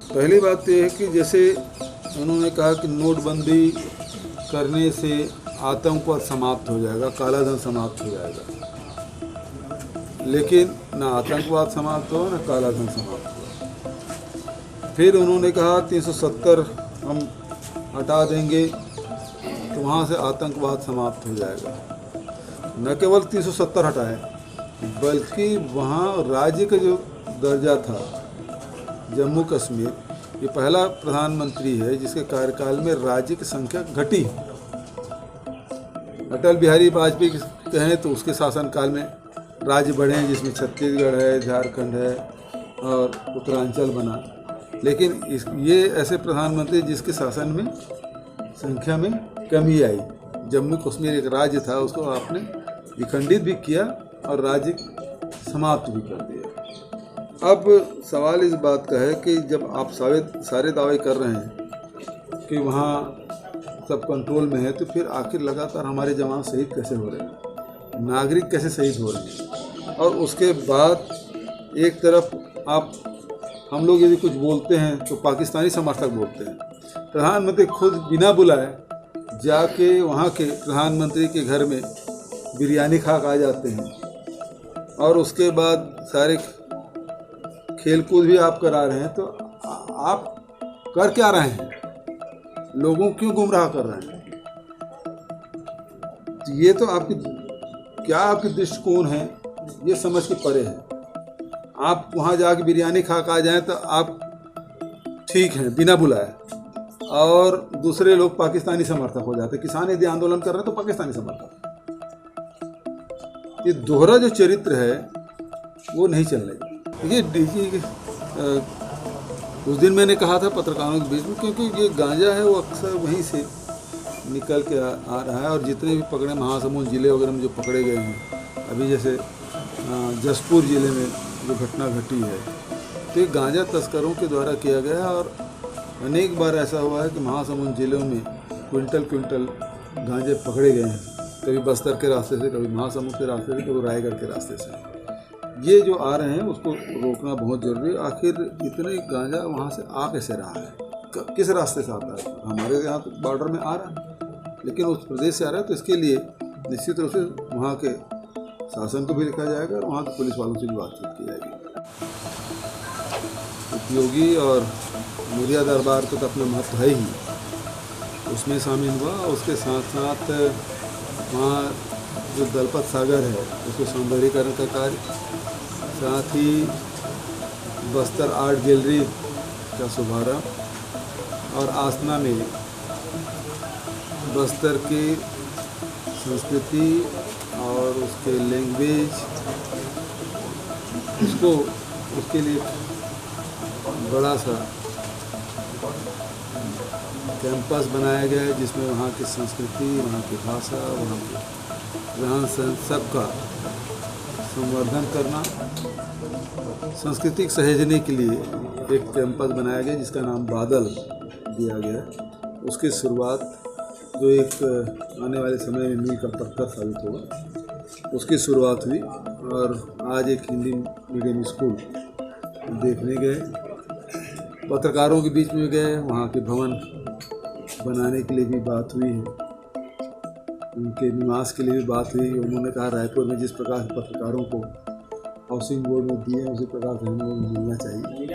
पहली बात तो यह है कि जैसे उन्होंने कहा कि नोटबंदी करने से आतंकवाद समाप्त हो जाएगा, कालाधन समाप्त हो जाएगा, लेकिन ना आतंकवाद समाप्त हुआ ना कालाधन समाप्त हुआ। फिर उन्होंने कहा 370 हम हटा देंगे तो वहाँ से आतंकवाद समाप्त हो जाएगा। न केवल 370 हटाए, बल्कि वहाँ राज्य का जो दर्जा था, जम्मू कश्मीर, ये पहला प्रधानमंत्री है जिसके कार्यकाल में राज्य की संख्या घटी। अटल बिहारी वाजपेयी कहें तो उसके शासनकाल में राज्य बढ़े हैं, जिसमें छत्तीसगढ़ है, झारखंड है और उत्तरांचल बना। लेकिन ये ऐसे प्रधानमंत्री जिसके शासन में संख्या में कमी आई। जम्मू कश्मीर एक राज्य था, उसको आपने विखंडित भी किया और राज्य समाप्त भी कर दिया। अब सवाल इस बात का है कि जब आप सारे दावे कर रहे हैं कि वहाँ सब कंट्रोल में है, तो फिर आखिर लगातार हमारे जवान शहीद कैसे हो रहे हैं, नागरिक कैसे शहीद हो रहे हैं? और उसके बाद एक तरफ हम लोग यदि कुछ बोलते हैं तो पाकिस्तानी समर्थक बोलते हैं। प्रधानमंत्री खुद बिना बुलाए जाके वहाँ के प्रधानमंत्री के घर में बिरयानी खा आ जाते हैं, और उसके बाद सारे खेलकूद भी आप करा रहे हैं। तो आप कर क्या रहे हैं? लोगों क्यों गुमराह कर रहे हैं? तो ये तो आपकी दृष्टिकोण है, ये समझ के परे है। आप वहाँ जाके बिरयानी खा आ जाएं तो आप ठीक हैं बिना बुलाए, और दूसरे लोग पाकिस्तानी समर्थक हो जाते। किसान यदि आंदोलन कर रहे हैं तो पाकिस्तानी समर्थक। ये दोहरा जो चरित्र है वो नहीं चलने का। ये उस दिन मैंने कहा था पत्रकारों के बीच में, क्योंकि ये गांजा है वो अक्सर वहीं से निकल के आ रहा है। और जितने भी पकड़े महासमुंद जिले वगैरह में जो पकड़े गए हैं, अभी जैसे जसपुर ज़िले में जो घटना घटी है, तो ये गांजा तस्करों के द्वारा किया गया है। और अनेक बार ऐसा हुआ है कि महासमुंद जिलों में क्विंटल क्विंटल गांजे पकड़े गए हैं, कभी बस्तर के रास्ते से, कभी महासमुंद के रास्ते से, कभी रायगढ़ के रास्ते से। ये जो आ रहे हैं उसको रोकना बहुत ज़रूरी है। आखिर इतने गांजा वहाँ से आ कैसे रहा है, किस रास्ते से आता है? हमारे यहाँ तो बॉर्डर में आ रहा है, लेकिन उस प्रदेश से आ रहा है। तो इसके लिए निश्चित रूप से वहाँ के शासन को भी लिखा जाएगा और वहाँ के पुलिस वालों से भी बातचीत की जाएगी। उपयोगी और मुरिया दरबार को तो अपना महत्व है ही, उसमें शामिल हुआ। उसके साथ साथ वहाँ जो दलपत सागर है उसको सौंदर्यीकरण का कार्य, साथ ही बस्तर आर्ट गैलरी का शुभारंभ, और आसना में बस्तर की संस्कृति और उसके लैंग्वेज उसके लिए बड़ा सा कैंपस बनाया गया है, जिसमें वहाँ की संस्कृति, वहाँ की भाषा, वहाँ के रहन सहन सबका संवर्धन करना, सांस्कृतिक सहेजने के लिए एक कैंपस बनाया गया जिसका नाम बादल दिया गया। उसकी शुरुआत जो एक आने वाले समय में मील का पत्थर साबित होगा, उसकी शुरुआत हुई। और आज एक हिंदी मीडियम स्कूल देखने गए, पत्रकारों के बीच में गए, वहाँ के भवन बनाने के लिए भी बात हुई है, उनके निवास के लिए भी बात हुई। उन्होंने कहा रायपुर में जिस प्रकार से पत्रकारों को हाउसिंग बोर्ड में दिए, उसी प्रकार से हम लोग मिलना चाहिए।